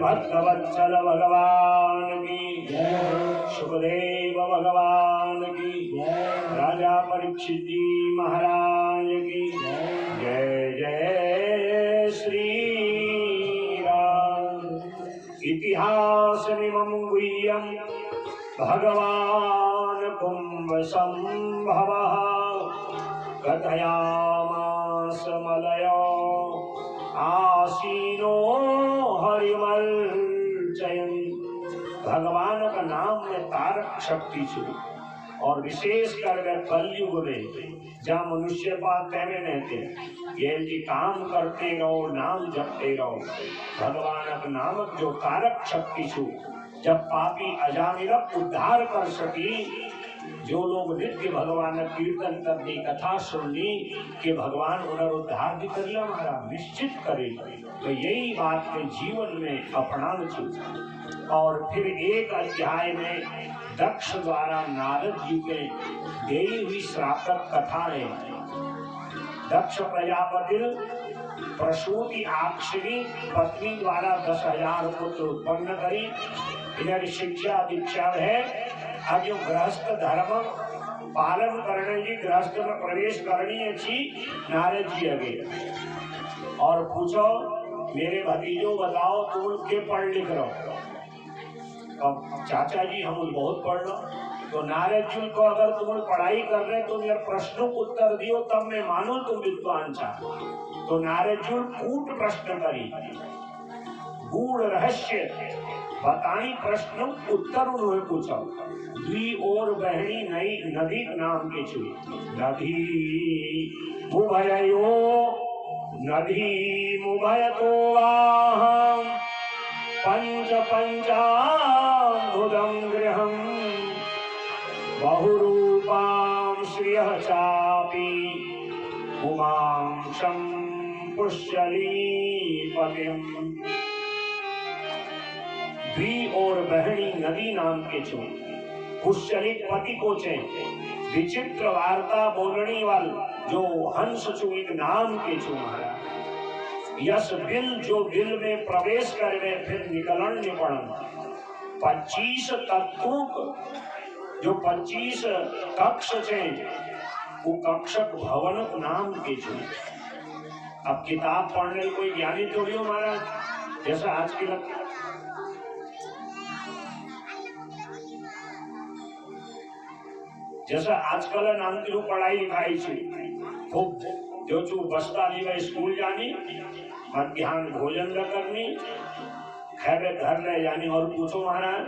भक्तवत्सल भगवान की जय, सुखदेव भगवान की जय, राजा परीक्षित जी महाराज की जय। जय जय श्री राम। इतिहासमिमं गुह्यं भगवान कुंभ संभवः कथयामास मलयो आसीनो हरिमर्चयन्। भगवान का नाम में तारक शक्ति छू और विशेष कर कलयुग में जहाँ मनुष्य पाते में रहते ये जी काम करते रहो, नाम जपते रहो। भगवान का नामक जो तारक शक्ति छू जब पापी अजामिरक उद्धार कर सकी। जो लोग नित्य भगवान कीर्तन करनी, कथा सुननी कि भगवान पुनरुद्धार भी कर लिया हमारा निश्चित करे, तो यही बात के जीवन में अपनाना चाहिए। और फिर एक अध्याय में दक्ष द्वारा नारद जी के देई हुई श्रापक कथा है। दक्ष प्रजापति प्रसूति आक्षरी पत्नी द्वारा 10,000 पुत्र उत्पन्न करी। इधर शिक्षा दीक्षा है। अब जो गृहस्थ धर्म पालन करने की गृहस्थ में प्रवेश करनी अच्छी नारद जी आगे और पूछो मेरे भतीजों बताओ तुम के पढ़ लिख रहो। अब चाचा जी हम बहुत पढ़ लो। तो नारद जी को अगर तुम पढ़ाई कर रहे तो मेरे प्रश्नों को उत्तर दियो तब मैं मानू तुम विद्वान चाहो। तो नारद जी कूट प्रश्न करी, गूढ़ रहस्य बताई प्रश्न उत्तर उन्होंने पूछा। द्वी और बहनी नई नदी नाम के छुई नदी मुभयो नदी मुभय तो पंच पंचाभुजं गृहं बहुरूपां श्रियः चापि उमां शं पुष्यलीपतिम्। द्वी और बहनी नदी नाम के छो पुष्यलिक पति को चे विचित्र वार्ता बोलनी वाल जो हंस चुनिक नाम के छो महाराज। यश बिल जो बिल में प्रवेश करे फिर निकलन निपड़न 25 तत्व जो 25 कक्ष थे वो कक्षक भवन नाम के छो। अब किताब पढ़ने कोई ज्ञानी थोड़ी हो महाराज। जैसा आज की लगता जैसा आजकल नाम की पढ़ाई लिखाई छे खूब जो चू बसता नहीं वह स्कूल जानी मध्याह्न भोजन न करनी खैर घर ले जानी और पूछो महाराज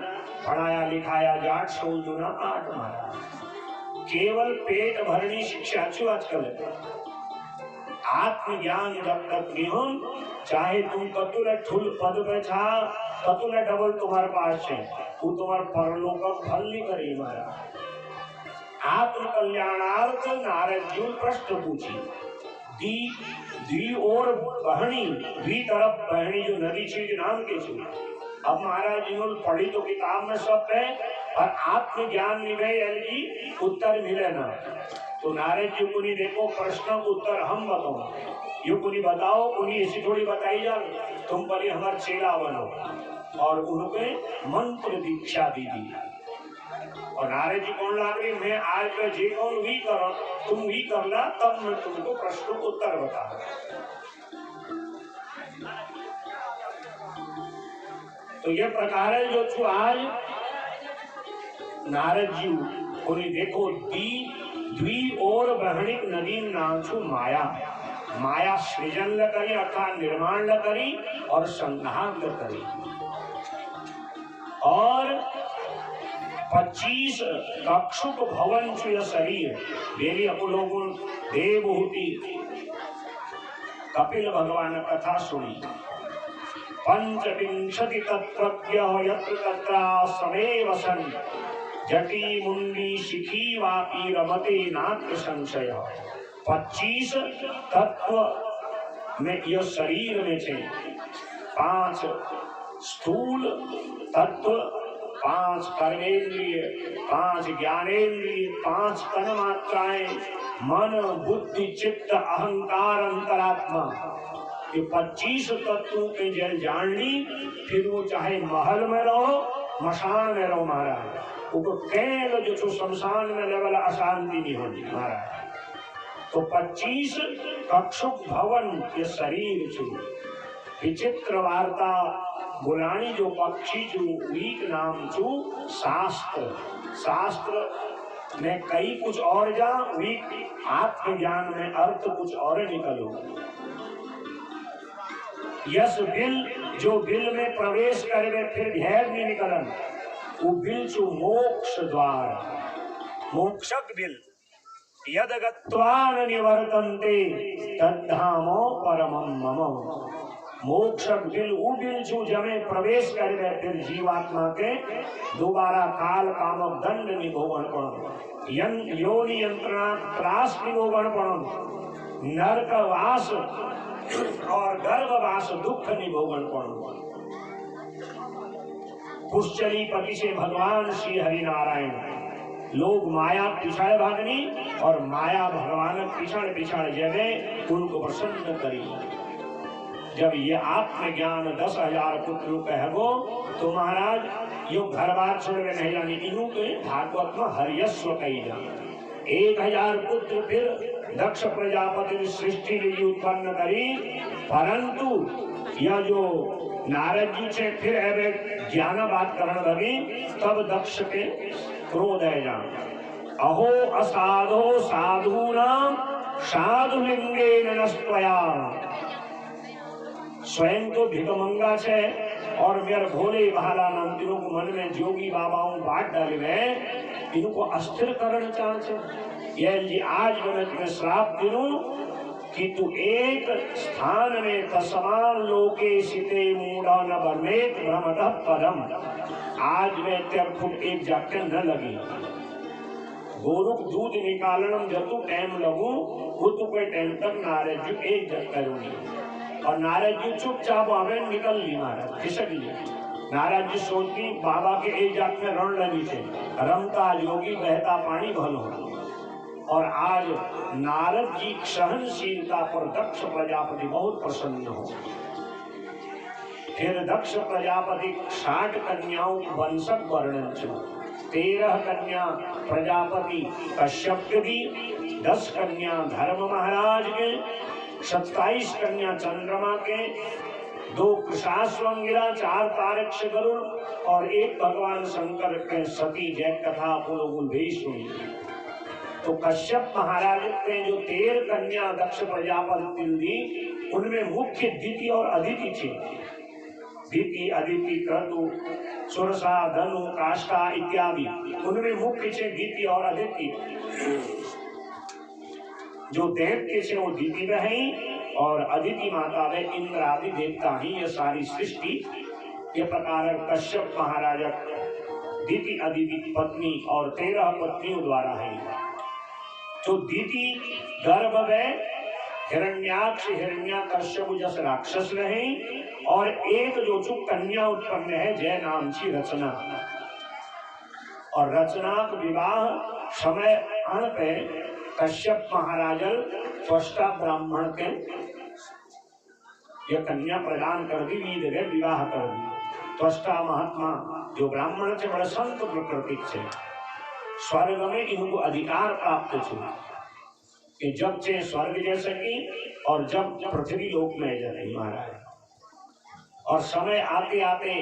पढ़ाया लिखाया जाट सोल दुना आठ महाराज। केवल पेट भरनी शिक्षा छू आजकल। आत्मज्ञान जब तक नहीं हो चाहे तुम कतुल ठुल पद पे छा कतुल डबल तुम्हारे पास है वो तुम्हारे परलोक फल नहीं करी महाराज। आत्म कल्याणार्थ नारद जी प्रश्न पूछी। दी और बहनी द्वी तरफ बहनी जो नदी छे नाम के छे। अब महाराज जी पढ़ी तो किताब में सब है और आत्मज्ञान निभे जी उत्तर मिले ना। तो नारद जी को नहीं देखो प्रश्न उत्तर हम बताओ ये को नहीं बताओ उन्हीं ऐसी थोड़ी बताई जा तुम पहले हमारे चेला बनो और उनके मंत्र दीक्षा दी दी। और नारद जी कौन लाग रही मैं आज मैं जे कौन भी करो तुम भी करना तब मैं तुमको प्रश्न उत्तर बता। तो ये प्रकार है जो छू आज नारद जी उन्हें देखो द्वी और बहणिक नदी नाम छू माया माया सृजन ल करी अर्थात निर्माण ल करी और संहार ल करी और 25 कक्षुक भवन छू यह शरीर बेली अकुलोगुण देवहूति कपिल भगवान कथा सुनी पंचविंशति तत्वज्ञ यत्र तत्र समेव सन जटी मुंडी शिखी वापी रमते नात्र संशय 25 तत्व में यह शरीर में छे 5 स्थूल तत्व 5 कर्मेंद्रिय 5 ज्ञानेन्द्रिय 5 तन मात्राएं मन बुद्धि चित्त अहंकार अंतरात्मा ये 25 तत्वों के जल जान ली फिर वो चाहे महल में रहो मशान में रहो महाराज वो केल जो शमशान में लेवल अशांति नहीं होगी महाराज तो 25 कक्षुक भवन ये शरीर छू विचित्र वार्ता बुलानी जो पक्षी छू वीक नाम छू शास्त्र में कई कुछ और जा वीक आत्मज्ञान में अर्थ कुछ और निकलो यस बिल जो बिल में प्रवेश करे फिर ढेर नहीं निकलन वो बिल छू मोक्ष द्वार मोक्षक बिल यद गत्वा न निवर्तन्ते तद्धामो परमं मम मोक्षक बिल वो बिल छू जमे प्रवेश करे फिर जीवात्मा के दोबारा काल कामक दंड निभोगन पण योनि यंत्रणा त्रास निभोगन पण नरक वास और गर्भवास दुख निभोगन पण पुष्चली पति से भगवान श्री हरि नारायण लोग माया पिछाड़ भागनी और माया भगवान पिछाड़ जबे उनको प्रसन्न करी जब ये आत्मज्ञान 10,000 पुत्र कहगो तो महाराज यो घर बार छोड़ के नहीं जानी इन्हों के भागवत में हरियस्व कही जा 1,000 पुत्र फिर दक्ष प्रजापति सृष्टि लिए उत्पन्न करी परंतु यह जो नारद जी से फिर एवं ज्ञान बात करने लगी तब दक्ष के क्रोध है जा अहो असाधो साधूनाम साधुलिंगे नस्तया स्वयं तो भिकमंगा छे और मेरे भोले भाला नाम इनको मन में जोगी बाबाओं बात डाले में इनको अस्थिर करना चाहते ये जी आज मैंने तुम्हें श्राप दिनू कि तू एक स्थान में तस्मान लोके सिते मूढ़ा न बनेत भ्रमतः पदम आज मैं तेरे फुट एक जाके न लगी गोरुक दूध निकालने जब तू टाइम लगू वो तो कोई टाइम तक नारद जी एक जग करूंगी और नारद जी चुपचाप आवे निकल ली महाराज खिसक लिए नारद जी सोचती बाबा के एक जाग में रण लगी थे रमता योगी बहता पानी भलो और आज नारद जी सहनशीलता पर दक्ष प्रजापति बहुत प्रसन्न हो फिर दक्ष प्रजापति 60 कन्याओं वंशक वर्णन छो 13 कन्या प्रजापति कश्यप की 10 कन्या धर्म महाराज के 27 कन्या चंद्रमा के 2 कृशाश्वंगिरा 4 तारक्ष गरुड़ और 1 भगवान शंकर के सती जय कथा पुलोगुल भेष हुई तो कश्यप महाराज ने जो 13 कन्या दक्ष प्रजापति दी उनमें मुख्य दिति और अदिति थी दिति अदिति क्रतु सुरसा धनु काष्ठा इत्यादि उनमें मुख्य थे दिति और अदिति जो दैत्य से वो दिति में और अदिति माता में इंद्र आदि देवता ही ये सारी सृष्टि ये प्रकार कश्यप महाराज दिति अदिति पत्नी और 13 पत्नियों द्वारा है तो दीदी गर्भ में हिरण्याक्ष हिरण्याकश्यप जस राक्षस रहे और एक जो चुप कन्या उत्पन्न है जय नाम की रचना और रचना का विवाह समय आने पे कश्यप महाराज त्वष्टा ब्राह्मण के यह कन्या प्रदान कर दी विवाह कर दी त्वष्टा महात्मा जो ब्राह्मण से बड़े संत प्रकृति से स्वर्ग में इनको अधिकार प्राप्त थे कि जब से स्वर्ग जैसे की और जब पृथ्वी लोक में जाए महाराज और समय आते आते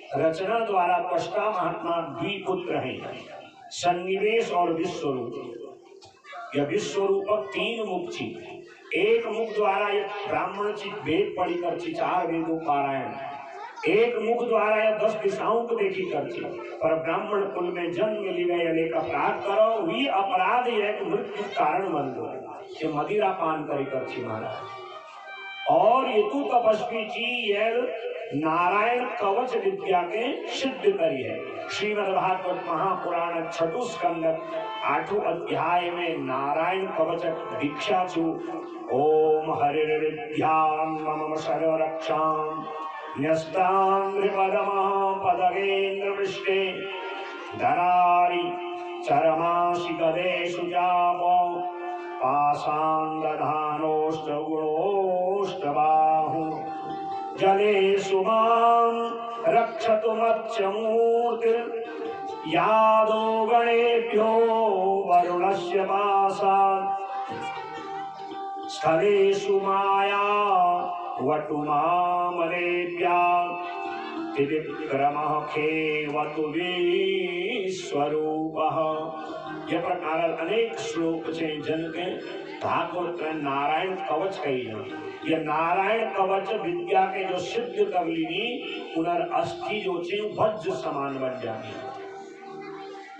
रचना द्वारा त्वष्टा महात्मा द्विपुत्र हैं, सन्निवेश और विश्वरूप। यह विश्वरूपक 3 मुख छी। एक मुख द्वारा यह ब्राह्मण ची वेद पढ़ी कर छी 4 वेदों पारायण, एक मुख द्वारा यह 10 दिशाओं को देखी कर छी। पर ब्राह्मण कुल में जन्म लिवे अनेक अपराध करो, हुई अपराध एक मृत्यु कारण बन दो। ये मदिरा पान करी कर छी महाराज। और ये तू तपस्वी जी यह नारायण कवच विद्या के सिद्ध करी है। श्रीमद् भागवत महापुराण 6 स्कंद 8 अध्याय में नारायण कवच दीक्षा छु। ओम हरिर्विद्यां मम सर्वरक्षां न्यस्तां नृपदमः पदगेन्द्र पृष्ठे धरारि चरमासि गदेषु चापो पाषाण दधानोऽष्ट गुणोऽष्टबाहु जलेषु मां रक्षतु मत्स्यमूर्तिर् यादो गणेभ्यो वरुणस्य पाशात् स्थलेषु माया वटुमामलेभ्यः त्रिविक्रमः खेवतु विश्वरूपः। यह प्रकार अनेक श्लोक से जन के भागवत नारायण कवच कही है। यह नारायण कवच विद्या के जो सिद्ध कर ली उनर अस्थि जो छे वज्र समान बन जाती।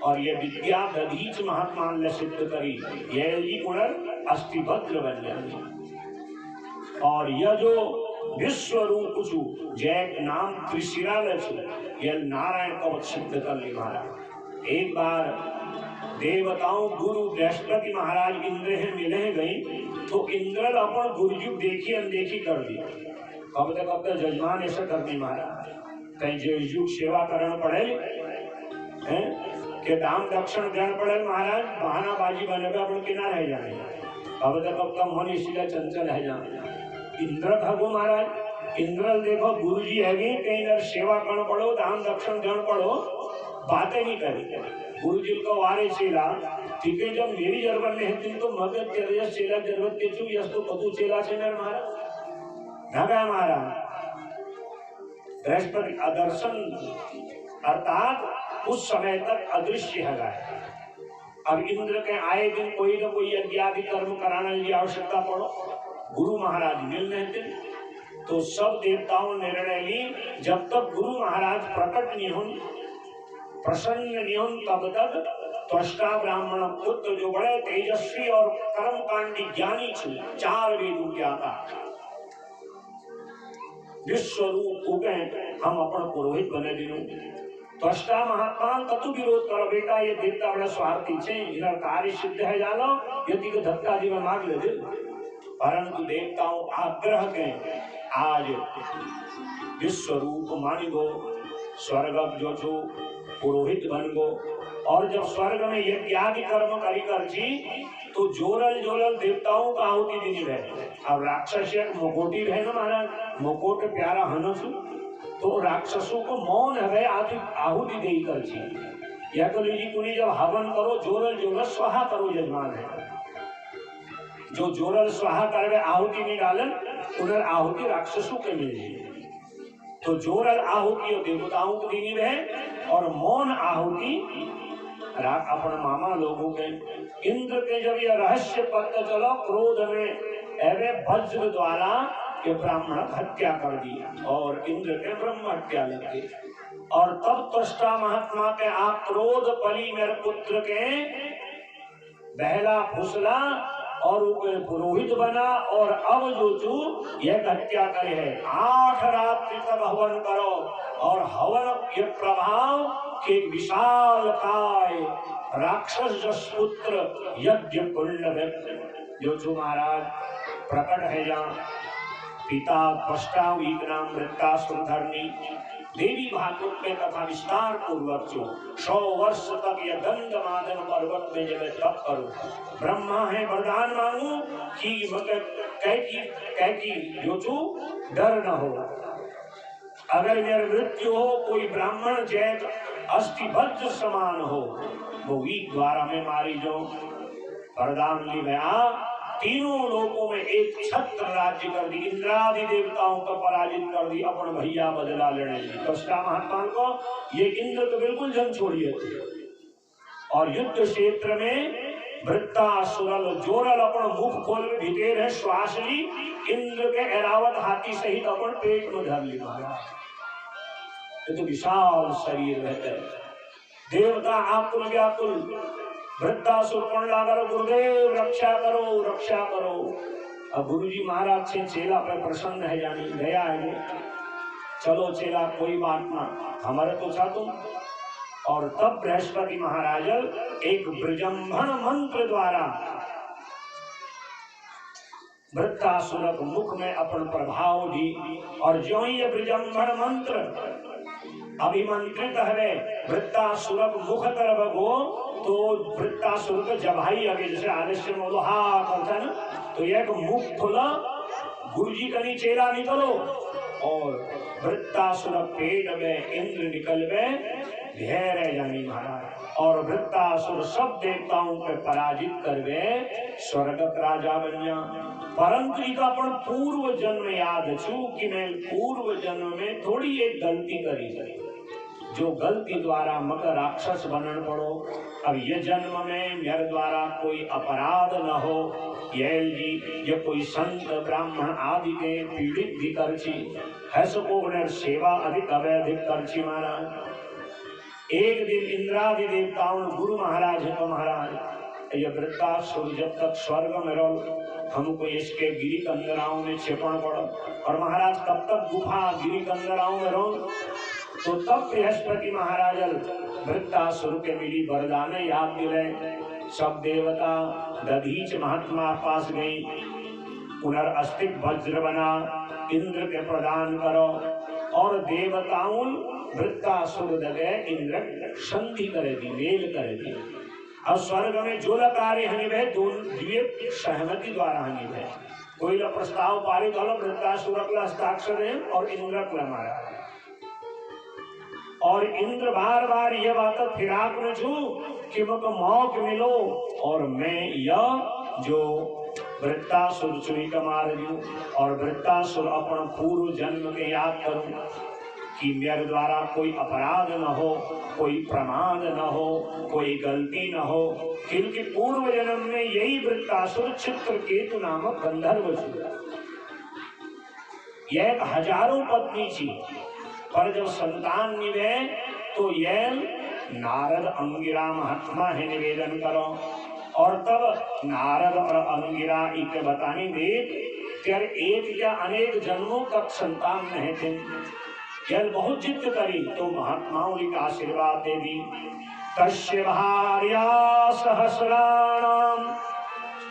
और यह विद्या दधीच महात्मा ने सिद्ध करी, यह ही उनर अस्थि वज्र बन जाती। और यह जो विश्वरूप छु जय नाम त्रिशिरा छु, यह नारायण कवच सिद्ध कर ली महाराज। एक बार देवताओं गुरु बृहस्पति महाराज इंद्र है मिले गई तो इंद्र अपन गुरुजी देखी अनदेखी कर दी। कब तक जजमान ऐसा करनी महाराज, कहीं जो सेवा करना पड़े हैं कि दाम दक्षिण देना पड़े महाराज, बहानाबाजी बनेगा अपन के ना रह जाने। अब तक मन इसीलिए चंचल है जाने। इंद्र भगो महाराज, इंद्र देखो गुरुजी है कहीं सेवा करना पड़ो, दाम दक्षिण देना पड़ो, बातें नहीं करी। गुरुजी को वारे चेला ठीक है, जब मेरी जरूरत नहीं है तो मगज तेरे चेला जरूरत के छु यस तो कदू चेला से नर महाराज नगा महाराज। बृहस्पति अदर्शन अर्थात उस समय तक अदृश्य है। अब इंद्र के आए दिन कोई न कोई यज्ञ आदि कर्म कराने की आवश्यकता पड़ो, गुरु महाराज मिल रहे थे तो सब देवताओं ने निर्णय ली जब तक गुरु महाराज प्रकट नहीं हो, प्रसन्न नहीं हो, तब तक त्वष्टा ब्राह्मण पुत्र जो बड़े तेजस्वी और कर्मकांडी ज्ञानी थे, 4 वेद ज्ञाता विश्वरूप उगे हम अपन पुरोहित बने दिनों। त्वष्टा महात्मा कतु विरोध करो बेटा, ये देवता बड़ा स्वार्थी छे, इनका कार्य सिद्ध है जानो, यदि को धक्का जी में मांग ले दे। परंतु देवताओं आग्रह के आज विश्वरूप मानी गो, स्वर्ग जो छो पुरोहित बन गो। और जब स्वर्ग में यज्ञ आदि कर्म करी कर जी तो जोरल जोरल देवताओं का आहुति देनी है। अब राक्षस एक मुकोटी है ना महाराज, मुकोट प्यारा हनसु तो राक्षसों को मौन है आहुति दे कर जी। या तो लीजिए कुनी जब हवन करो जोरल जोरल स्वाहा करो यजमान है, जो जोरल स्वाहा कर आहुति नहीं डालन उधर आहुति राक्षसों के मिल जाए। तो जोरल आहुति देवताओं को देनी है और मौन आहुति अपन मामा लोगों के। इंद्र के जब यह रहस्य पत्र चलो क्रोध में एवं वज्र द्वारा के ब्राह्मण हत्या कर दी और इंद्र के ब्रह्म हत्या लग गई। और तब त्वष्टा महात्मा के आक्रोध पली मेरे पुत्र के बहला फुसला और पुरोहित बना। और अब जो चू यह हत्या करे है 8 रात्रि तक हवन करो और हवन के प्रभाव के विशाल काय राक्षस जस पुत्र यज्ञ कुंड जो चू महाराज प्रकट है जहाँ पिता त्वष्टा नाम मृत्ता सुरधरणी देवी भागवत में कथा विस्तार पूर्वक 100 वर्ष तक यह गंधमादन पर्वत में जब तप करो, ब्रह्मा है वरदान मांगू कि कैकी जो चू डर न हो, अगर मेरी मृत्यु हो कोई ब्राह्मण जैत अस्थि वज्र समान हो वो वीक द्वारा में मारी जो वरदान ली गया। तीनों लोकों में एक छत्र राज्य कर दी, इंद्रादि देवताओं को पराजित कर दी, अपन भैया बदला लेने दी। कृष्णा महात्मा को ये इंद्र तो बिल्कुल जन छोड़िए और युद्ध क्षेत्र में वृत्तासुर जोरल अपन मुख खोल के भीतर है श्वास ली, इंद्र के एरावत हाथी सहित अपन पेट में धर ली। ये तो विशाल शरीर रहते हैं, देवता आकुल व्याकुल, वृत्तासुर कौन ला करो, गुरुदेव रक्षा करो रक्षा करो। अब गुरुजी महाराज से चेला पर प्रसन्न है, जानी दया है, चलो चेला कोई बात ना, हमारे तो था तुम। और तब बृहस्पति महाराज एक ब्रजम्भण मंत्र द्वारा वृत्तासुर मुख में अपन प्रभाव दी, और जो ही ये ब्रजम्भण मंत्र अभिमंत्रित है वृत्तासुर मुख तरफ गो, तो वृत्तासुर को जबाई आगे जैसे आलस्य में बोलो हा करता है ना, तो एक मुख खुला, गुरुजी का चेला निकलो, और वृत्तासुर पेट में इंद्र निकल गए, धैर्य जानी महाराज, और वृत्तासुर सब देवताओं पे पराजित कर गए, स्वर्ग राजा बन जा। परंतु इनका अपन पूर्व जन्म याद छू कि मैं पूर्व जन्म में थोड़ी एक गलती करी गई, जो गलती द्वारा मगर राक्षस बनन पड़ो। अब ये जन्म में मेरे द्वारा कोई अपराध न हो, ये कोई संत ब्राह्मण आदि के पीड़ित भी करची है, सको सेवा अधिक अवैधिक करची महाराज। एक दिन इंद्रादि देवताओं गुरु महाराज है, तो महाराज ये वृत्तासुर जब तक स्वर्ग में रहो, हमको इसके गिरी कंदराओं में छिपण पड़ो, और महाराज कब तक गुफा गिरी कंदराओं में रहो। तो तब बृहस्पति महाराज वृत्तासुर के मिली वरदान याद दिले, सब देवता दधीच महात्मा पास गई, पुनर्अस्तिक वज्र बना, इंद्र के प्रदान करो, और देवताओं वृत्तासुर दगे इंद्र संधि करेगी, मेल करेगी। अब स्वर्ग में जो कार्य हनि दिव्य सहमति द्वारा हनि, कोई प्रस्ताव पारित हो वृत्तासुर हस्ताक्षर है और इंद्र मारा, और इंद्र बार बार यह बात फिराक में छू कि मुझको मौक मिलो और मैं यह जो वृत्तासुर चुरी का मार दूं, और वृत्तासुर अपन पूर्व जन्म के याद करूं कि मेरे द्वारा कोई अपराध न हो, कोई प्रमाद न हो, कोई गलती न हो, क्योंकि पूर्व जन्म में यही वृत्तासुर चित्रकेतु नामक गंधर्व था। यह एक हजारों पत्नी थी, पर जब संतान निभे तो यह नारद अंगिरा महात्मा है निवेदन करो, और तब नारद और अंगिरा इके बताने दे तेरे एक या अनेक जन्मों तक संतान नहीं थे। यह बहुत जिद करी तो महात्माओं का आशीर्वाद दे दी। तस्य भार्या सहस्राणाम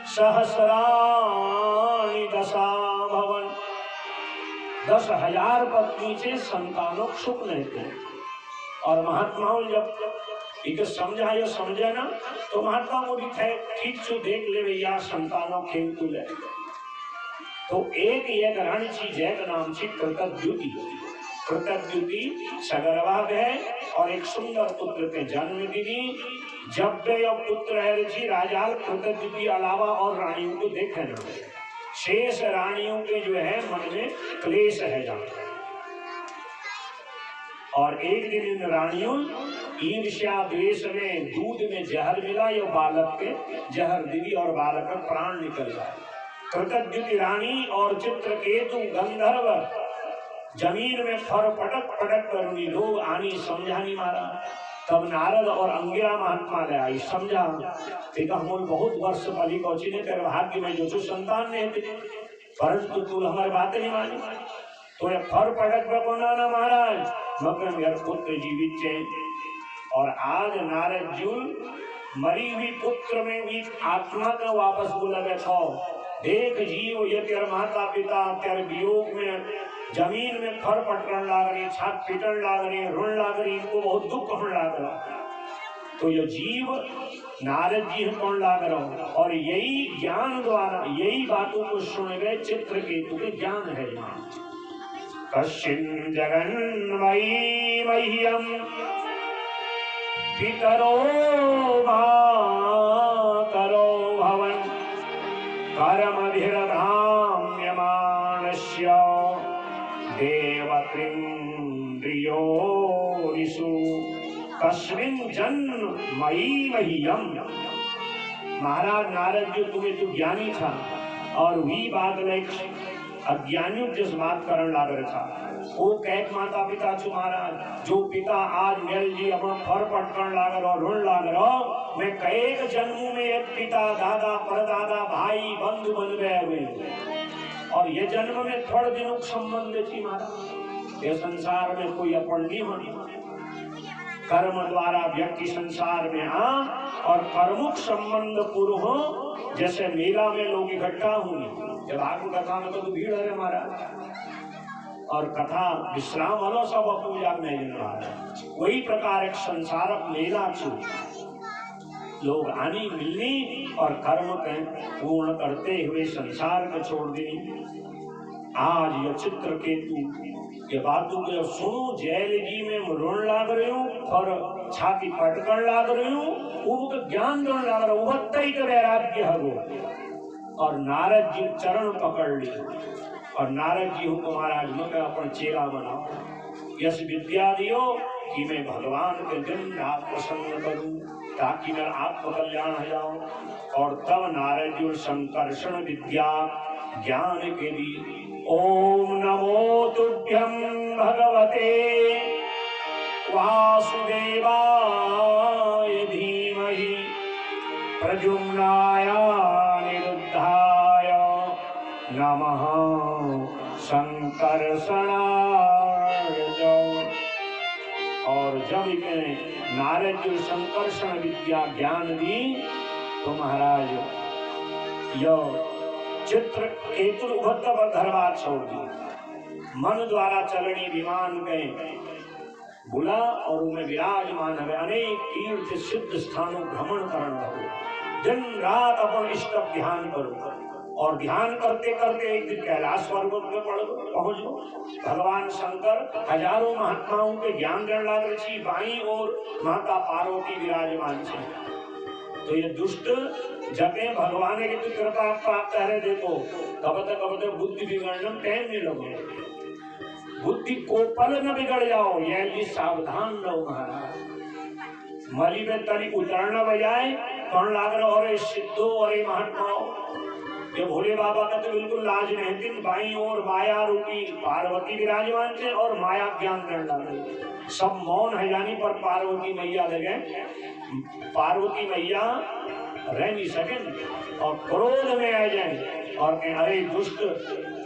सहस्राणि दशा भवन, 10,000 पत्नी से संतानों सुख नहीं थे। और महात्माओं जब इसे समझा या समझे ना, तो महात्मा को भी ठीक से देख ले भैया संतानों खेल। तो एक रानी चीज है का नाम थी कृतद्युति। कृतद्युति सगर्भा है और एक सुंदर पुत्र के जन्म दी। जब वे पुत्र है राजा कृतद्युति अलावा और रानियों को देखे न, शेष रानियों के जो है मन में क्लेश है जाता। और एक दिन इन रानियों ईर्ष्या द्वेष में दूध में जहर मिला, ये बालक के जहर दी और बालक का प्राण निकल गया। कृतद्युति रानी और चित्रकेतु गंधर्व जमीन में फर पटक पटक कर उन्हीं लोग आनी समझानी मारा। तब नारद और अंगिरा महात्मा ले आई, समझा हम बहुत वर्ष पली कौची ने तेरे भाग्य में जो संतान ने थे, परंतु तू हमारी बात नहीं मानी। तो ये फर पटक बना ना महाराज, मगर मेरे पुत्र जीवित थे। और आज नारद जी मरी हुई पुत्र में भी आत्मा का वापस बोला बैठो, देख जीव ये तेरे माता पिता तेरे वियोग में जमीन में फर पटन लाग रही, छात पीटन लाग रही, रोन लाग रही, इनको बहुत दुख होने लाग रहा। तो ये जीव नारद जी कौन लाग रहा, और यही ज्ञान द्वारा यही बातों को सुन गए चित्रकेतु के ज्ञान है। कश्चिन् जगन्मयी मह्यम पितरो मातरो भवन कर कस्मिन जन्म मई मह्यम। महाराज नारद जी तुम्हें तो ज्ञानी था और वही बात अज्ञानियों जिस बात करण लाग रखा वो कैक माता पिता छु महाराज जो पिता आज मेल जी अपन फर पटकन लाग रो ऋण लाग रो मैं कईक जन्मों में एक पिता दादा परदादा भाई बंधु बन गए हुए और ये जन्म में थोड़े दिनों संबंध थी महाराज। ये संसार में कोई अपन नहीं होनी कर्म द्वारा व्यक्ति संसार में आ और कर्मुक संबंध पूर्व हो जैसे मेला में लोग इकट्ठा होंगे जब आगू कथा में तो भीड़ है महाराज और कथा विश्राम वालों सब पूजा में वही प्रकार एक संसारक मेला छु लोग आनी मिलनी और कर्म के पूर्ण करते हुए संसार को छोड़ देनी। आज ये चित्रकेतु ये बातों को सुनो जैल जी में ऋण लाग रही हूँ और छाती पटकन लाग रही हूँ उनको ज्ञान देने लाग रहा हूँ ही तो वैराग्य है और नारद जी चरण पकड़ ली और नारद जी को महाराज मैं अपन चेला बनाओ यश विद्या दियो कि मैं भगवान के दिन रात प्रसन्न करूं ताकि मेरा आत्म कल्याण हो जाओ। और तब नारद जी संकर्षण विद्या ज्ञान के लिए ओम नमो तुभ्यं भगवते वासुदेवाय धीमहि प्रद्युम्नाय निरुद्धाय नमः संकर्षणाय। और जब नारद जी संकर्षण विद्या ज्ञान दी तो महाराज यह चित्र केतु धरवा छोड़ दी मन द्वारा चलनी विमान गए बुला और उनमें विराजमान है अनेक तीर्थ सिद्ध स्थानों भ्रमण करना हो दिन रात अपन इष्ट ध्यान करो और ध्यान करते करते एक दिन कैलाश पर्वत में पहुंचो। भगवान शंकर हजारों महात्माओं के ज्ञान देने लग रही बाई और माता पार्वती विराजमान है। तो ये दुष्ट जगह भगवान की तो कृपा प्राप्त है देखो कब बुद्धि बिगड़ने में टाइम नहीं लगे बुद्धि को पल न बिगड़ जाओ ये सावधान रहो महाराज। मली में तरी उतरना बजाय कौन लाग रहा और सिद्धो और महात्माओं ये भोले बाबा का तो बिल्कुल लाज नहीं थी बाई और माया रूपी पार्वती विराजमान थे और माया ज्ञान देने लगे सब मौन है यानी पर पार्वती मैया लगे पार्वती मैया रह नहीं सके और क्रोध में आ जाए और अरे दुष्ट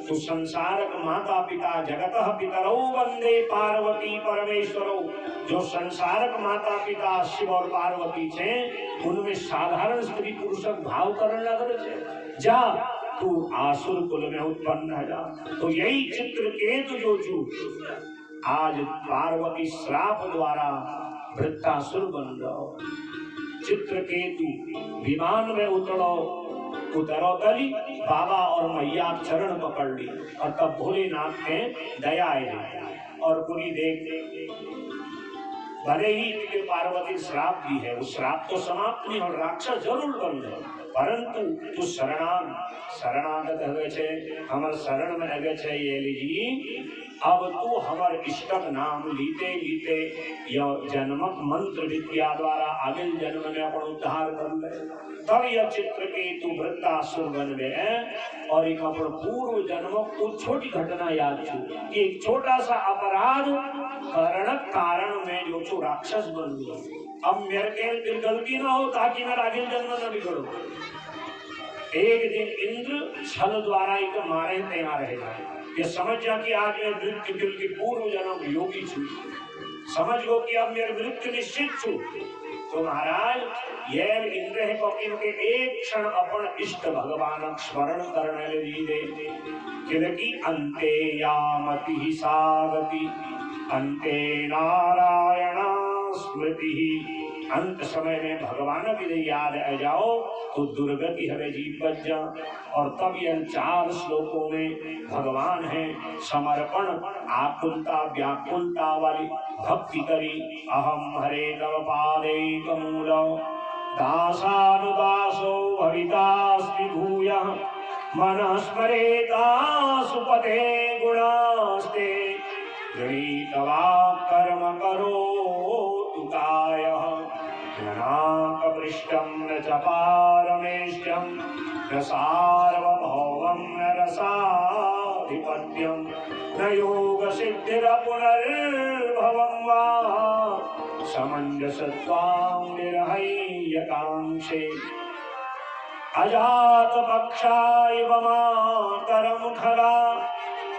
तू संसारक माता पिता जगत पितरौ वंदे पार्वती परमेश्वरो जो संसारक माता पिता शिव और पार्वती थे उनमें साधारण स्त्री पुरुषक भाव करने लगे जा तू आसुर कुल में उत्पन्न है जा। तो यही चित्रकेतु जो चू आज पार्वती श्राप द्वारा वृत्तासुर बन जाओ। चित्रकेतु विमान में उतरो तली बाबा और मैया चरण पकड़ ली और तब भोलेनाथ ने दया आई और पूरी देख भले ही पार्वती श्राप दी है वो श्राप तो समाप्त नहीं और राक्षस जरूर बन जाए परंतु तू शरणागत हुए छे हमर शरण में लगे छे ये लीजी अब तू हमर इष्टक नाम लीते लीते यह जन्मक मंत्र विद्या द्वारा आगे जन्म में अपन उद्धार कर ले तब यह चित्रकेतु वृत्तासुर बन गए और एक अपन पूर्व जन्मों को छोटी घटना याद थी एक छोटा सा अपराध कारण में जो छो राक्षस बन गया। अब मेरे के गलती ना हो ताकि मेरा आगे जन्म न बिगड़ो। एक दिन इंद्र छल द्वारा एक मारे तैयार रहेगा ये समझ जा कि आज मैं मृत्यु दिल की पूर्व जन्म योगी छू समझ लो कि अब मेरे मृत्यु निश्चित छू। तो महाराज ये इंद्र है क्योंकि एक क्षण अपन इष्ट भगवान स्मरण करने ले कि अंते यामति सागति अंते नारायण स्मृति अंत समय में भगवान की याद आ जाओ तो दुर्गति हमें जीव बच जा। और तब यह 4 श्लोकों में भगवान है समर्पण आकुलता व्याकुलता वाली भक्ति करी अहम हरे तव पादे कमूल दासानुदासो भवितास्ति भूयः मनः स्मरेता सुपते गुणास्ते गणितवा कर्म करो तुकाय लोकमिष्टं न च पारमेष्टं न सार्वभौमं न रसाधिपत्यं न योगसिद्धिरपुनर्भवं वा समञ्जसत्वां विरहय्यकाङ्क्षे अजातपक्षा इव मातरं खगा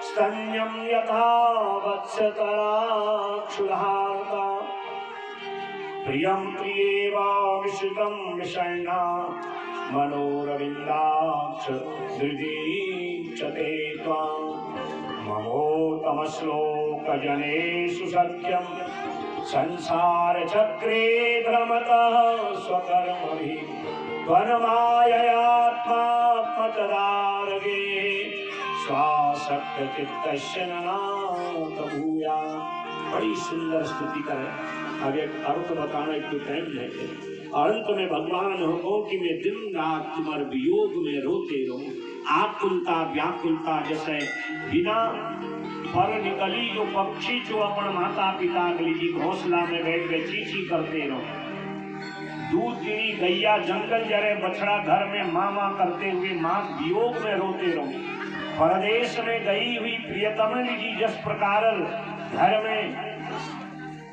स्तन्यं यथा वत्सतराक्षुधार्ता प्रियं प्रियेव विश्रुतं विषण्णा मनोरविन्दाक्ष हृदीक्षते त्वां ममोत्तमश्लोकजनेषु सत्यं संसारचक्रे भ्रमतः स्वकर्मभिः त्वन्माययात्मात्मतदारगे स्वासक्तचित्तस्य ननात भूयात्। बड़ी सुंदर स्तुति करे। अब एक अर्थ बताना एक तो टाइम है। अंत में भगवान हो कि मैं दिन रात तुम्हारे वियोग में रोते रहूं, आकुलता व्याकुलता जैसे बिना पर निकली जो पक्षी जो अपन माता पिता अगली जी घोंसला में बैठ के चींची करते रहो, दूध गिरी गैया जंगल जरे बछड़ा घर में मामा करते हुए माँ वियोग में रोते रहो। परदेश में गई हुई प्रियतम जी जिस प्रकार घर में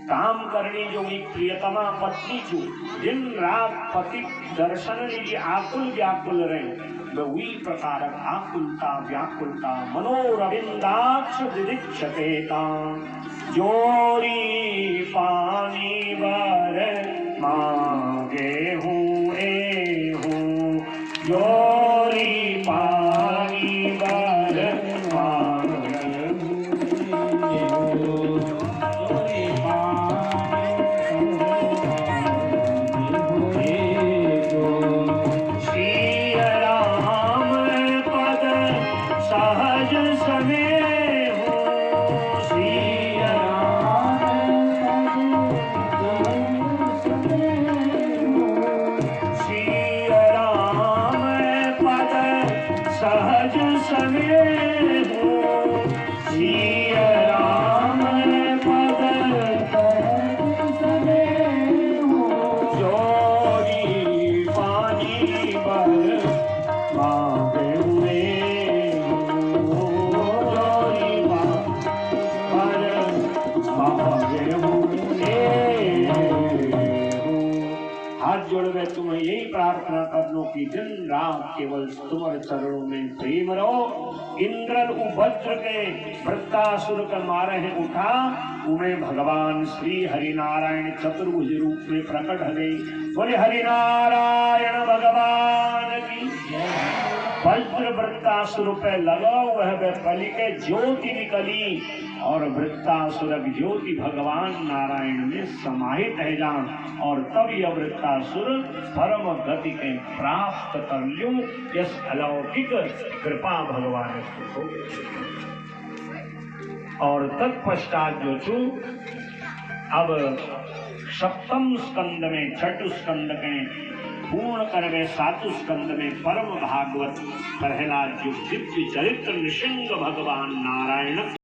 काम करनी जो प्रियतमा पत्नी छू दिन रात पति दर्शन लीजिए आकुल व्याकुल रहे, वही प्रकार आकुलता व्याकुलता मनोरविंदाक्ष दिदीक्षते जोरी पानी वर मांगे हूँ जोरी पानी वर तुम्हें यही प्रार्थना कर लो कि दिन रात केवल तुम्हारे चरणों में प्रेम रहो। इंद्र वज्र के वृत्तासुर कर मारे हैं उठा, उन्हें भगवान श्री हरिनारायण चतुर्भुज रूप में प्रकट हो गई। बोले हरिनारायण भगवान की। वज्र वृत्तासुर पे लगा वह बलि के ज्योति निकली और वृत्तासुर ज्योति भगवान नारायण में समाहित है जान, और तब यह वृत्तासुर परम गति के प्राप्त कर ल्यू। यस अलौकिक कृपा भगवान को। और तत्पश्चात जो छू अब सप्तम स्कंद में छठ स्कंद के पूर्ण कर गए सातु स्कंद में परम भागवत प्रहलाद जो दिव्य चरित्र नृसिंह भगवान नारायण